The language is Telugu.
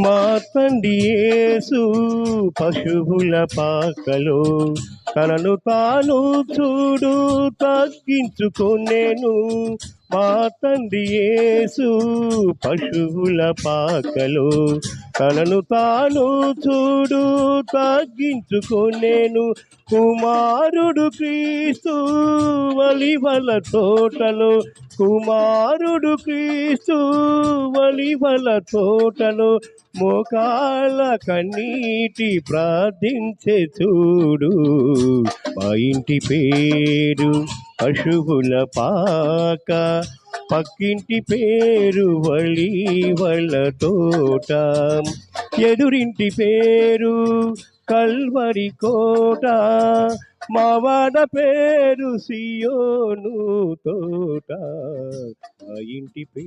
మా తండ్రి యేసు పశువుల పాకలో తనను తాను చూడు తగ్గించుకొనెను. మా తండ్రి యేసు పశువుల పాకలో తనను తాను చూడు తగ్గించుకొనెను. కుమారుడు క్రీస్తు ఒలీవల తోటలో, కుమారుడు క్రీస్తు ఒలీవల తోటలో మోకాళ్ళ కన్నీటి ప్రార్థించే చూడు. మా ఇంటి పేరు పశువుల పాక, పక్కింటి పేరు ఒలీవల తోట, ఎదురింటి పేరు కల్వరి కోట, మా వాడ పేరు సియోను తోట. మా ఇంటి పేరు